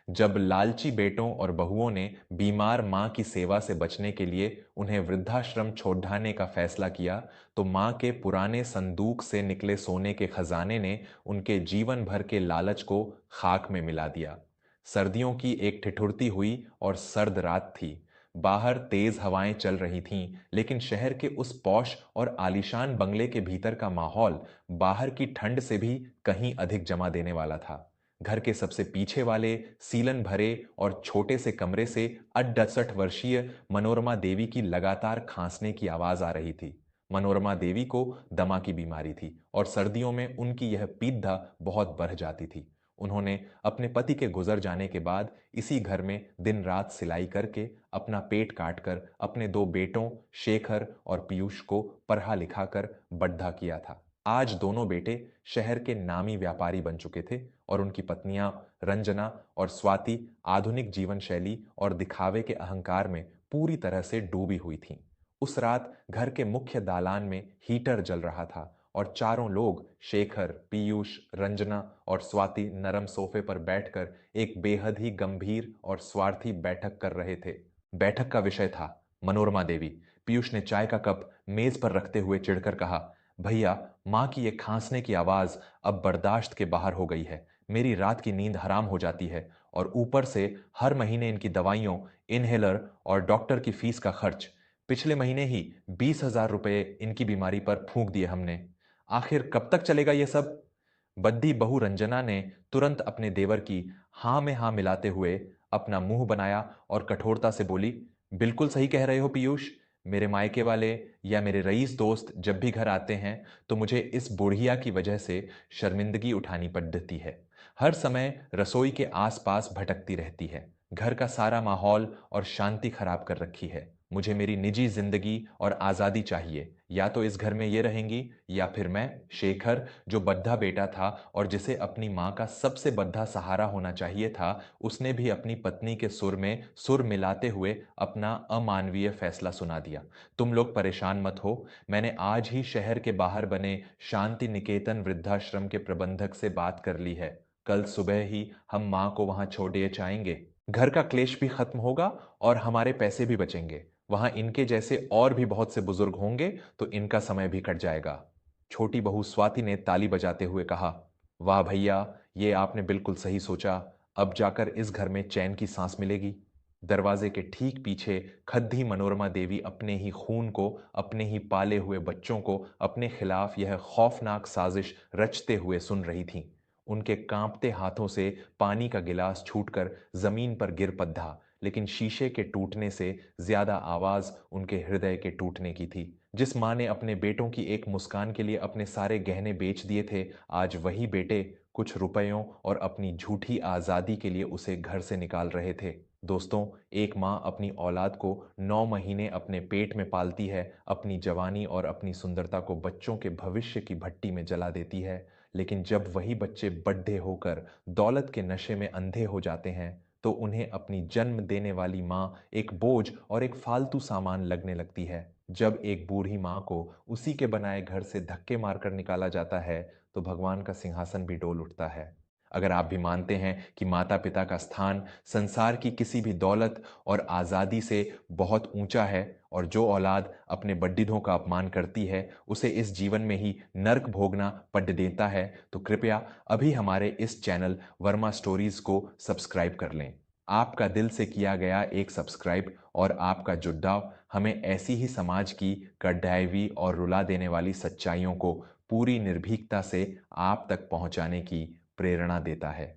जब लालची बेटों और बहुओं ने बीमार मां की सेवा से बचने के लिए उन्हें वृद्धाश्रम छोड़ाने का फैसला किया, तो मां के पुराने संदूक से निकले सोने के खजाने ने उनके जीवन भर के लालच को खाक में मिला दिया। सर्दियों की एक ठिठुरती हुई और सर्द रात थी। बाहर तेज हवाएं चल रही थीं, लेकिन शहर के उस पौश और आलीशान बंगले के भीतर का माहौल बाहर की ठंड से भी कहीं अधिक जमा देने वाला था। घर के सबसे पीछे वाले सीलन भरे और छोटे से कमरे से 68 वर्षीय मनोरमा देवी की लगातार खांसने की आवाज आ रही थी। मनोरमा देवी को दमा की बीमारी थी और सर्दियों में उनकी यह पीड़ा बहुत बढ़ जाती थी। उन्होंने अपने पति के गुजर जाने के बाद इसी घर में दिन रात सिलाई करके अपना पेट काटकर अपने दो बेटों शेखर और पीयूष को पढ़ा लिखा कर बड्ढा किया था। आज दोनों बेटे शहर के नामी व्यापारी बन चुके थे और उनकी पत्नियां रंजना और स्वाति आधुनिक जीवन शैली और दिखावे के अहंकार में पूरी तरह से डूबी हुई थीं। उस रात घर के मुख्य दालान में हीटर जल रहा था और चारों लोग शेखर, पीयूष, रंजना और स्वाति नरम सोफे पर बैठकर एक बेहद ही गंभीर और स्वार्थी बैठक कर रहे थे। बैठक का विषय था मनोरमा देवी। पीयूष ने चाय का कप मेज पर रखते हुए चिढ़कर कहा, भैया, मां की ये खांसने की आवाज अब बर्दाश्त के बाहर हो गई है। मेरी रात की नींद हराम हो जाती है और ऊपर से हर महीने इनकी दवाइयों, इनहेलर और डॉक्टर की फीस का खर्च। पिछले महीने ही 20,000 रुपए इनकी बीमारी पर फूंक दिए हमने। आखिर कब तक चलेगा ये सब? बद्दी बहू रंजना ने तुरंत अपने देवर की हां में हां मिलाते हुए अपना मुंह बनाया और कठोरता से बोली, बिल्कुल सही कह रहे हो पीयूष। मेरे मायके वाले या मेरे रईस दोस्त जब भी घर आते हैं तो मुझे इस बुढ़िया की वजह से शर्मिंदगी उठानी पड़ती है। हर समय रसोई के आसपास भटकती रहती है, घर का सारा माहौल और शांति खराब कर रखी है। मुझे मेरी निजी जिंदगी और आजादी चाहिए। या तो इस घर में ये रहेंगी या फिर मैं, शेखर, जो बद्धा बेटा था और जिसे अपनी मां का सबसे बद्धा सहारा होना चाहिए था, उसने भी अपनी पत्नी के सुर में सुर मिलाते हुए अपना अमानवीय फैसला सुना दिया। तुम लोग परेशान मत हो, मैंने आज ही शहर के बाहर बने शांति निकेतन वृद्धाश्रम के प्रबंधक से बात कर ली है। कल सुबह ही हम मां को वहां छोड़े जाएंगे। घर का क्लेश भी खत्म होगा और हमारे पैसे भी बचेंगे। वहां इनके जैसे और भी बहुत से बुजुर्ग होंगे तो इनका समय भी कट जाएगा। छोटी बहू स्वाति ने ताली बजाते हुए कहा, वाह भैया, ये आपने बिल्कुल सही सोचा। अब जाकर इस घर में चैन की सांस मिलेगी। दरवाजे के ठीक पीछे खद्दी मनोरमा देवी अपने ही खून को, अपने ही पाले हुए बच्चों को अपने खिलाफ यह खौफनाक साजिश रचते हुए सुन रही थीं। उनके कांपते हाथों से पानी का गिलास छूटकर जमीन पर गिर पड़ा, लेकिन शीशे के टूटने से ज्यादा आवाज उनके हृदय के टूटने की थी। जिस मां ने अपने बेटों की एक मुस्कान के लिए अपने सारे गहने बेच दिए थे, आज वही बेटे कुछ रुपयों और अपनी झूठी आजादी के लिए उसे घर से निकाल रहे थे। दोस्तों, एक मां अपनी औलाद को 9 महीने अपने पेट में पालती है, अपनी जवानी और अपनी सुंदरता को बच्चों के भविष्य की भट्टी में जला देती है, लेकिन जब वही बच्चे बड्ढे होकर दौलत के नशे में अंधे हो जाते हैं तो उन्हें अपनी जन्म देने वाली मां एक बोझ और एक फालतू सामान लगने लगती है। जब एक बूढ़ी मां को उसी के बनाए घर से धक्के मारकर निकाला जाता है तो भगवान का सिंहासन भी डोल उठता है। अगर आप भी मानते हैं कि माता पिता का स्थान संसार की किसी भी दौलत और आज़ादी से बहुत ऊंचा है और जो औलाद अपने बड्डीधों का अपमान करती है उसे इस जीवन में ही नर्क भोगना पड़ देता है, तो कृपया अभी हमारे इस चैनल वर्मा स्टोरीज को सब्सक्राइब कर लें। आपका दिल से किया गया एक सब्सक्राइब और आपका जुड़ाव हमें ऐसी ही समाज की कड़ाईवी और रुला देने वाली सच्चाइयों को पूरी निर्भीकता से आप तक पहुंचाने की प्रेरणा देता है।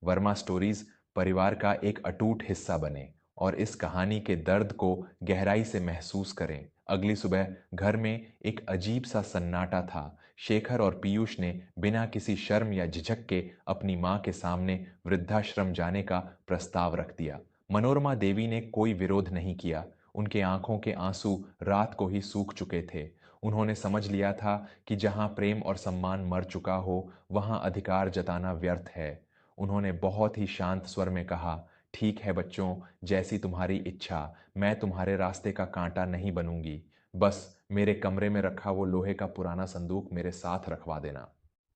वर्मा स्टोरीज परिवार का एक अटूट हिस्सा बने और इस कहानी के दर्द को गहराई से महसूस करें। अगली सुबह घर में एक अजीब सा सन्नाटा था। शेखर और पीयूष ने बिना किसी शर्म या झिझक के अपनी मां के सामने वृद्धाश्रम जाने का प्रस्ताव रख दिया। मनोरमा देवी ने कोई विरोध नहीं किया। उनके आंखों के आंसू रात को ही सूख चुके थे। उन्होंने समझ लिया था कि जहां प्रेम और सम्मान मर चुका हो वहां अधिकार जताना व्यर्थ है। उन्होंने बहुत ही शांत स्वर में कहा, ठीक है बच्चों, जैसी तुम्हारी इच्छा, मैं तुम्हारे रास्ते का कांटा नहीं बनूंगी। बस मेरे कमरे में रखा वो लोहे का पुराना संदूक मेरे साथ रखवा देना।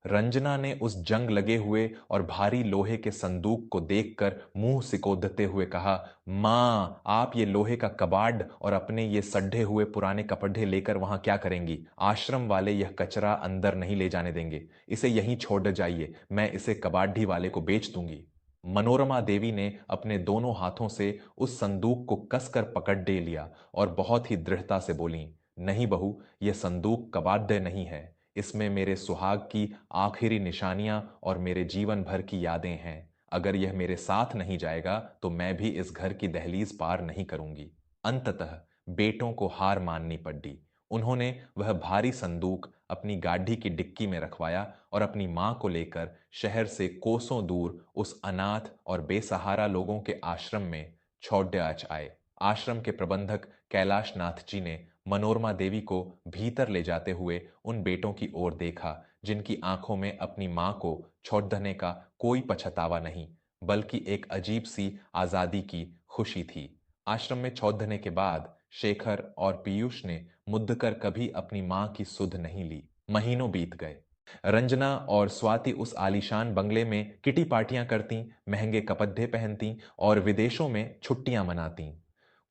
रंजना ने उस जंग लगे हुए और भारी लोहे के संदूक को देखकर मुंह सिकोड़ते हुए कहा, माँ, आप ये लोहे का कबाड़ और अपने ये सड्ढे हुए पुराने कपड़े लेकर वहां क्या करेंगी? आश्रम वाले यह कचरा अंदर नहीं ले जाने देंगे। इसे यहीं छोड़ जाइए, मैं इसे कबाड़ी वाले को बेच दूंगी। मनोरमा देवी ने अपने दोनों हाथों से उस संदूक को कसकर पकड़ दे लिया और बहुत ही दृढ़ता से बोली, नहीं बहू, यह संदूक कबाड़ नहीं है। इसमें मेरे सुहाग की आखिरी निशानियां और मेरे जीवन भर की यादें हैं। अगर यह मेरे साथ नहीं जाएगा तो मैं भी इस घर की दहलीज पार नहीं करूंगी। अंततः बेटों को हार माननी पड़ी। उन्होंने वह भारी संदूक अपनी गाड़ी की डिक्की में रखवाया और अपनी मां को लेकर शहर से कोसों दूर उस अनाथ और बेसहारा लोगों के आश्रम में छोड़ने आए। आश्रम के प्रबंधक कैलाश नाथ जी ने मनोरमा देवी को भीतर ले जाते हुए उन बेटों की ओर देखा जिनकी आंखों में अपनी मां को छोड़ने का कोई पछतावा नहीं, बल्कि एक अजीब सी आजादी की खुशी थी। आश्रम में छोड़ने के बाद शेखर और पीयूष ने मुद्दकर कभी अपनी मां की सुध नहीं ली। महीनों बीत गए। रंजना और स्वाति उस आलीशान बंगले में किटी पार्टियां करती, महंगे कपड़े पहनती और विदेशों में छुट्टियां मनाती।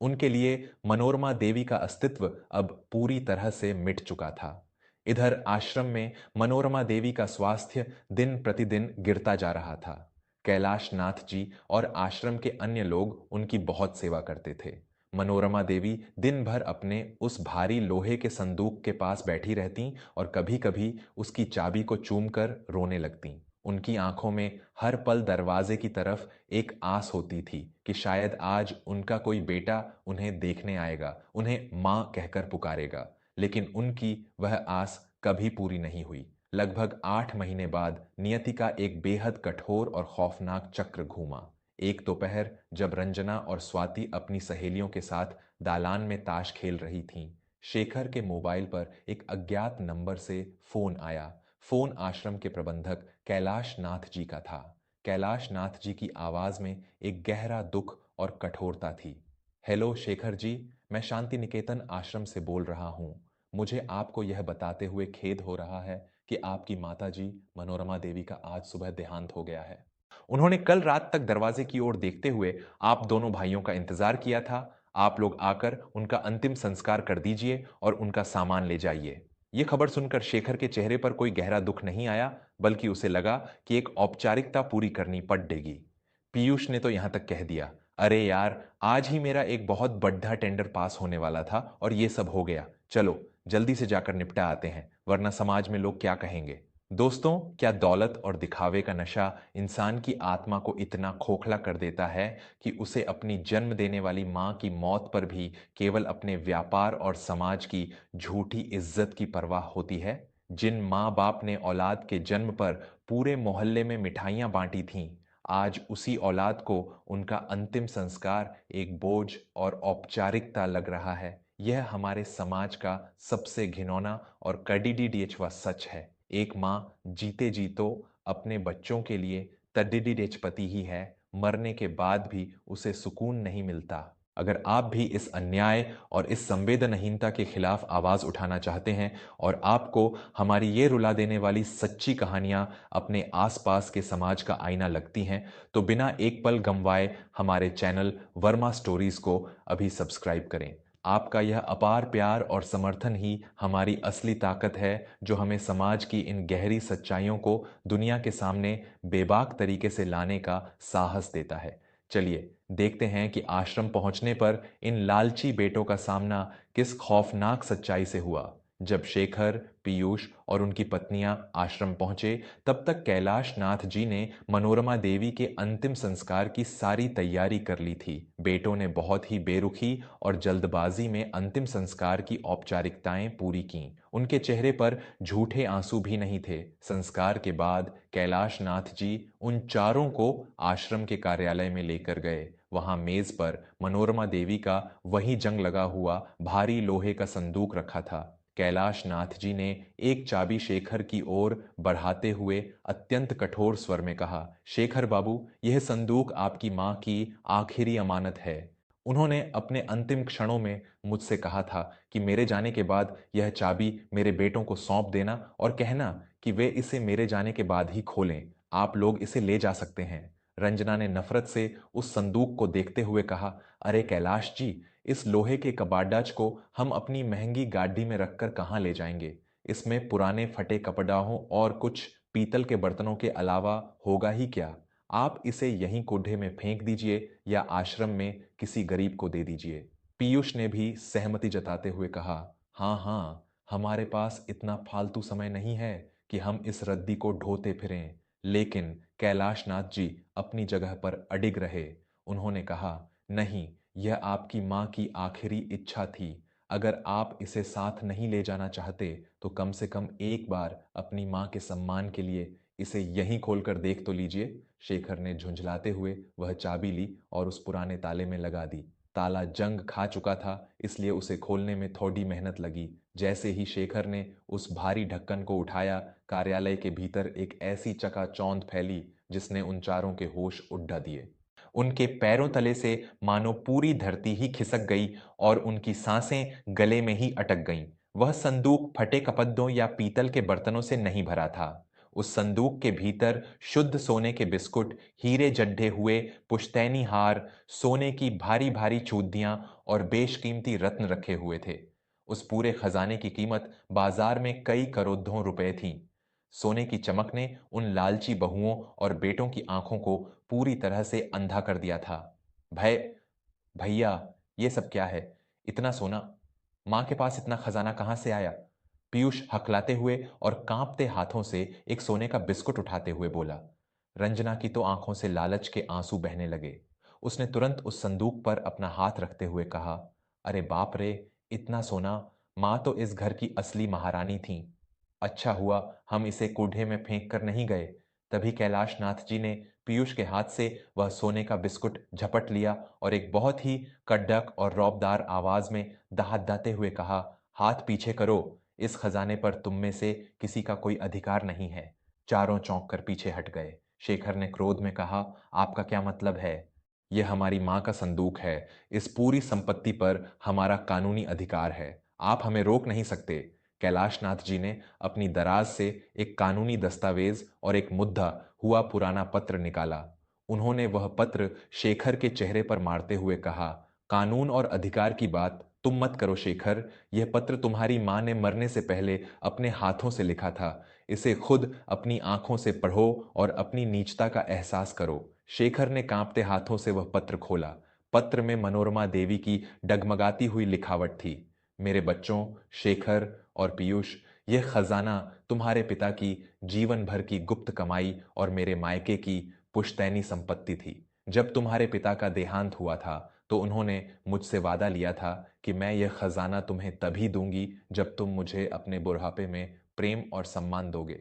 उनके लिए मनोरमा देवी का अस्तित्व अब पूरी तरह से मिट चुका था। इधर आश्रम में मनोरमा देवी का स्वास्थ्य दिन प्रतिदिन गिरता जा रहा था। कैलाश नाथ जी और आश्रम के अन्य लोग उनकी बहुत सेवा करते थे। मनोरमा देवी दिन भर अपने उस भारी लोहे के संदूक के पास बैठी रहती और कभी कभी उसकी चाबी को चूमकर रोने लगती। उनकी आंखों में हर पल दरवाजे की तरफ एक आस होती थी कि शायद आज उनका कोई बेटा उन्हें देखने आएगा, उन्हें मां कहकर पुकारेगा। लेकिन उनकी वह आस कभी पूरी नहीं हुई। लगभग 8 महीने बाद नियति का एक बेहद कठोर और खौफनाक चक्र घूमा। एक दोपहर जब रंजना और स्वाति अपनी सहेलियों के साथ दालान में ताश खेल रही थीं, शेखर के मोबाइल पर एक अज्ञात नंबर से फोन आया। फोन आश्रम के प्रबंधक कैलाश नाथ जी का था। कैलाश नाथ जी की आवाज में एक गहरा दुख और कठोरता थी। हेलो शेखर जी, मैं शांति निकेतन आश्रम से बोल रहा हूँ। मुझे आपको यह बताते हुए खेद हो रहा है कि आपकी माता जी मनोरमा देवी का आज सुबह देहांत हो गया है। उन्होंने कल रात तक दरवाजे की ओर देखते हुए आप दोनों भाइयों का इंतजार किया था। आप लोग आकर उनका अंतिम संस्कार कर दीजिए और उनका सामान ले जाइए। यह खबर सुनकर शेखर के चेहरे पर कोई गहरा दुख नहीं आया, बल्कि उसे लगा कि एक औपचारिकता पूरी करनी पड़ेगी। पीयूष ने तो यहां तक कह दिया, अरे यार, आज ही मेरा एक बहुत बड़ा टेंडर पास होने वाला था और ये सब हो गया। चलो जल्दी से जाकर निपटा आते हैं, वरना समाज में लोग क्या कहेंगे। दोस्तों, क्या दौलत और दिखावे का नशा इंसान की आत्मा को इतना खोखला कर देता है कि उसे अपनी जन्म देने वाली मां की मौत पर भी केवल अपने व्यापार और समाज की झूठी इज्जत की परवाह होती है? जिन माँ बाप ने औलाद के जन्म पर पूरे मोहल्ले में मिठाइयां बांटी थीं, आज उसी औलाद को उनका अंतिम संस्कार एक बोझ और औपचारिकता लग रहा है। यह हमारे समाज का सबसे घिनौना और कड़िडीडीएचवा सच है। एक माँ जीते जी तो अपने बच्चों के लिए तड़िडीडेचपति ही है, मरने के बाद भी उसे सुकून नहीं मिलता। अगर आप भी इस अन्याय और इस संवेदनहीनता के खिलाफ आवाज उठाना चाहते हैं और आपको हमारी ये रुला देने वाली सच्ची कहानियां अपने आसपास के समाज का आईना लगती हैं, तो बिना एक पल गंवाए हमारे चैनल वर्मा स्टोरीज को अभी सब्सक्राइब करें। आपका यह अपार प्यार और समर्थन ही हमारी असली ताकत है, जो हमें समाज की इन गहरी सच्चाइयों को दुनिया के सामने बेबाक तरीके से लाने का साहस देता है। चलिए देखते हैं कि आश्रम पहुंचने पर इन लालची बेटों का सामना किस खौफनाक सच्चाई से हुआ। जब शेखर, पीयूष और उनकी पत्नियां आश्रम पहुंचे, तब तक कैलाश नाथ जी ने मनोरमा देवी के अंतिम संस्कार की सारी तैयारी कर ली थी। बेटों ने बहुत ही बेरुखी और जल्दबाजी में अंतिम संस्कार की औपचारिकताएं पूरी की। उनके चेहरे पर झूठे आंसू भी नहीं थे। संस्कार के बाद कैलाश नाथ जी उन चारों को आश्रम के कार्यालय में लेकर गए। वहां मेज पर मनोरमा देवी का वही जंग लगा हुआ भारी लोहे का संदूक रखा था। कैलाश नाथ जी ने एक चाबी शेखर की ओर बढ़ाते हुए अत्यंत कठोर स्वर में कहा, शेखर बाबू, यह संदूक आपकी मां की आखिरी अमानत है। उन्होंने अपने अंतिम क्षणों में मुझसे कहा था कि मेरे जाने के बाद यह चाबी मेरे बेटों को सौंप देना और कहना कि वे इसे मेरे जाने के बाद ही खोलें। आप लोग इसे ले जा सकते हैं। रंजना ने नफरत से उस संदूक को देखते हुए कहा, अरे कैलाश जी, इस लोहे के कबाडाच को हम अपनी महंगी गाड़ी में रखकर कहाँ ले जाएंगे? इसमें पुराने फटे कपड़ाहों और कुछ पीतल के बर्तनों के अलावा होगा ही क्या? आप इसे यहीं कोठे में फेंक दीजिए या आश्रम में किसी गरीब को दे दीजिए। पीयूष ने भी सहमति जताते हुए कहा, हाँ हाँ, हमारे पास इतना फालतू समय नहीं है कि हम इस रद्दी को ढोते फिरें। लेकिन कैलाशनाथ जी अपनी जगह पर अडिग रहे। उन्होंने कहा, नहीं, यह आपकी माँ की आखिरी इच्छा थी। अगर आप इसे साथ नहीं ले जाना चाहते तो कम से कम एक बार अपनी माँ के सम्मान के लिए इसे यहीं खोलकर देख तो लीजिए। शेखर ने झुंझलाते हुए वह चाबी ली और उस पुराने ताले में लगा दी। ताला जंग खा चुका था, इसलिए उसे खोलने में थोड़ी मेहनत लगी। जैसे ही शेखर ने उस भारी ढक्कन को उठाया, कार्यालय के भीतर एक ऐसी चकाचौंध फैली जिसने उन चारों के होश उड़ा दिए। उनके पैरों तले से मानो पूरी धरती ही खिसक गई और उनकी सांसें गले में ही अटक गईं। वह संदूक फटे कपद्दों या पीतल के बर्तनों से नहीं भरा था। उस संदूक के भीतर शुद्ध सोने के बिस्कुट, हीरे जड्ढे हुए पुश्तैनी हार, सोने की भारी भारी चूड़ियां और बेशकीमती रत्न रखे हुए थे। उस पूरे खजाने की कीमत बाजार में कई करोड़ों रुपए थी। सोने की चमक ने उन लालची बहुओं और बेटों की आंखों को पूरी तरह से अंधा कर दिया था। भय भैया, ये सब क्या है? इतना सोना? मां के पास इतना खजाना कहां से आया? पीयूष हकलाते हुए और कांपते हाथों से एक सोने का बिस्कुट उठाते हुए बोला। रंजना की तो आंखों से लालच के आंसू बहने लगे। उसने तुरंत उस संदूक पर अपना हाथ रखते हुए कहा, अरे बाप रे, इतना सोना! मां तो इस घर की असली महारानी थी। अच्छा हुआ हम इसे कूढ़े में फेंक कर नहीं गए। तभी कैलाशनाथ जी ने पीयूष के हाथ से वह सोने का बिस्कुट झपट लिया और एक बहुत ही कड़क और रौबदार आवाज में दहाड़ते हुए कहा, हाथ पीछे करो, इस खजाने पर तुम में से किसी का कोई अधिकार नहीं है। चारों चौंक कर पीछे हट गए। शेखर ने क्रोध में कहा, आपका क्या मतलब है? यह हमारी मां का संदूक है। इस पूरी संपत्ति पर हमारा कानूनी अधिकार है। आप हमें रोक नहीं सकते। कैलाशनाथ जी ने अपनी दराज से एक कानूनी दस्तावेज और एक मुद्दा हुआ पुराना पत्र निकाला। उन्होंने वह पत्र शेखर के चेहरे पर मारते हुए कहा, कानून और अधिकार की बात तुम मत करो शेखर। यह पत्र तुम्हारी मां ने मरने से पहले अपने हाथों से लिखा था। इसे खुद अपनी आंखों से पढ़ो और अपनी नीचता का एहसास करो। शेखर ने कांपते हाथों से वह पत्र खोला। पत्र में मनोरमा देवी की डगमगाती हुई लिखावट थी। मेरे बच्चों शेखर और पीयूष, यह खजाना तुम्हारे पिता की जीवन भर की गुप्त कमाई और मेरे मायके की पुश्तैनी संपत्ति थी। जब तुम्हारे पिता का देहांत हुआ था तो उन्होंने मुझसे वादा लिया था कि मैं यह खजाना तुम्हें तभी दूंगी जब तुम मुझे अपने बुढ़ापे में प्रेम और सम्मान दोगे।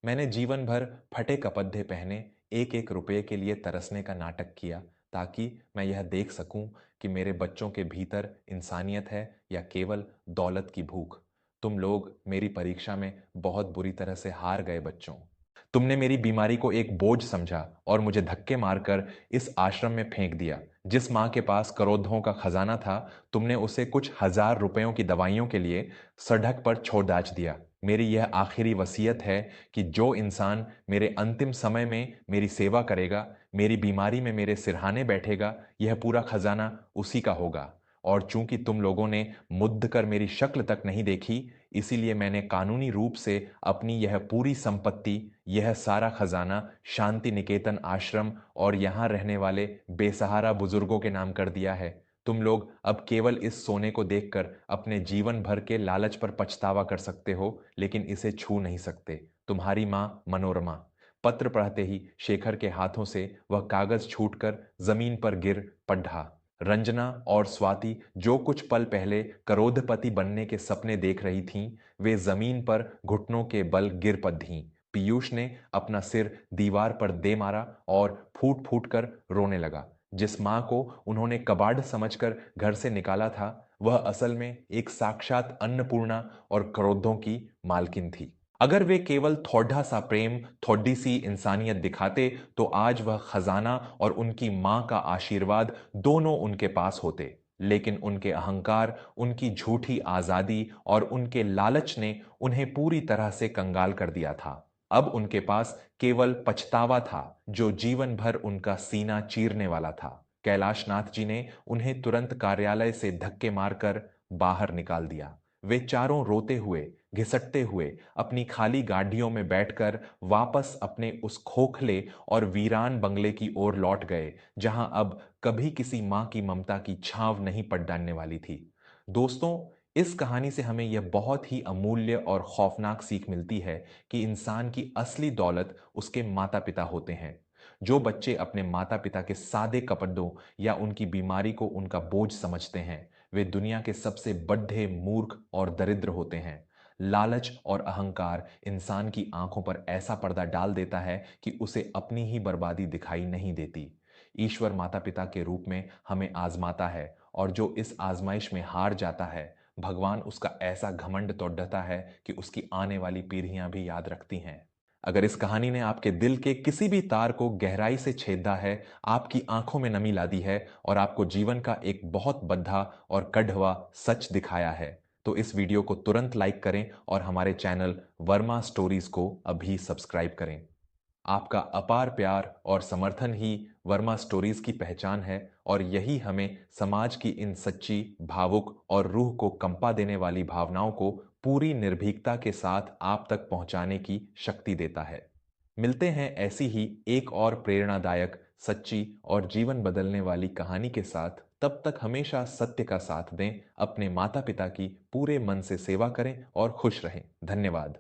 मैंने जीवन भर फटे कपड़े पहने एक एक रुपये के लिए तरसने का नाटक किया ताकि मैं यह देख सकूं कि मेरे बच्चों के भीतर इंसानियत है या केवल दौलत की भूख। तुम लोग मेरी परीक्षा में बहुत बुरी तरह से हार गए बच्चों। तुमने मेरी बीमारी को एक बोझ समझा और मुझे धक्के मारकर इस आश्रम में फेंक दिया। जिस माँ के पास करोड़ों का खजाना था, तुमने उसे कुछ हजार रुपयों की दवाइयों के लिए सड़क पर छोड़ दाच दिया। मेरी यह आखिरी वसीयत है कि जो इंसान मेरे अंतिम समय में मेरी सेवा करेगा, मेरी बीमारी में मेरे सिरहाने बैठेगा, यह पूरा खजाना उसी का होगा। और चूंकि तुम लोगों ने मुद्द कर मेरी शक्ल तक नहीं देखी, इसीलिए मैंने कानूनी रूप से अपनी यह पूरी संपत्ति, यह सारा खजाना शांति निकेतन आश्रम और यहां रहने वाले बेसहारा बुजुर्गों के नाम कर दिया है। तुम लोग अब केवल इस सोने को देखकर अपने जीवन भर के लालच पर पछतावा कर सकते हो, लेकिन इसे छू नहीं सकते। तुम्हारी मां मनोरमा। पत्र पढ़ते ही शेखर के हाथों से वह कागज छूटकर जमीन पर गिर पड़ा। रंजना और स्वाति जो कुछ पल पहले करोड़पति बनने के सपने देख रही थीं, वे जमीन पर घुटनों के बल गिर पड़ीं। पीयूष ने अपना सिर दीवार पर दे मारा और फूट फूट कर रोने लगा। जिस मां को उन्होंने कबाड़ समझकर घर से निकाला था, वह असल में एक साक्षात अन्नपूर्णा और करोड़ों की मालकिन थी। अगर वे केवल थोड़ा सा प्रेम, थोड़ी सी इंसानियत दिखाते तो आज वह खजाना और उनकी मां का आशीर्वाद दोनों उनके पास होते। लेकिन उनके अहंकार, उनकी झूठी आजादी और उनके लालच ने उन्हें पूरी तरह से कंगाल कर दिया था। अब उनके पास केवल पछतावा था, जो जीवन भर उनका सीना चीरने वाला था। कैलाशनाथ जी ने उन्हें तुरंत कार्यालय से धक्के मारकर बाहर निकाल दिया। वे चारों रोते हुए, घिसटते हुए अपनी खाली गाड़ियों में बैठकर वापस अपने उस खोखले और वीरान बंगले की ओर लौट गए, जहां अब कभी किसी मां की ममता की छांव नहीं पड़ डालने वाली थी। दोस्तों, इस कहानी से हमें यह बहुत ही अमूल्य और खौफनाक सीख मिलती है कि इंसान की असली दौलत उसके माता पिता होते हैं। जो बच्चे अपने माता पिता के सादे कपड़ों या उनकी बीमारी को उनका बोझ समझते हैं, वे दुनिया के सबसे बड्ढे, मूर्ख और दरिद्र होते हैं। लालच और अहंकार इंसान की आंखों पर ऐसा पर्दा डाल देता है कि उसे अपनी ही बर्बादी दिखाई नहीं देती। ईश्वर माता पिता के रूप में हमें आजमाता है, और जो इस आजमाइश में हार जाता है, भगवान उसका ऐसा घमंड तोड़ता है कि उसकी आने वाली पीढ़ियां भी याद रखती हैं। अगर इस कहानी ने आपके दिल के किसी भी तार को गहराई से छेदा है, आपकी आंखों में नमी ला दी है और आपको जीवन का एक बहुत बद्धा और कड़वा सच दिखाया है, तो इस वीडियो को तुरंत लाइक करें और हमारे चैनल वर्मा स्टोरीज को अभी सब्सक्राइब करें। आपका अपार प्यार और समर्थन ही वर्मा स्टोरीज की पहचान है, और यही हमें समाज की इन सच्ची, भावुक और रूह को कंपा देने वाली भावनाओं को पूरी निर्भीकता के साथ आप तक पहुंचाने की शक्ति देता है। मिलते हैं ऐसी ही एक और प्रेरणादायक, सच्ची और जीवन बदलने वाली कहानी के साथ। तब तक हमेशा सत्य का साथ दें, अपने माता पिता की पूरे मन से सेवा करें और खुश रहें। धन्यवाद।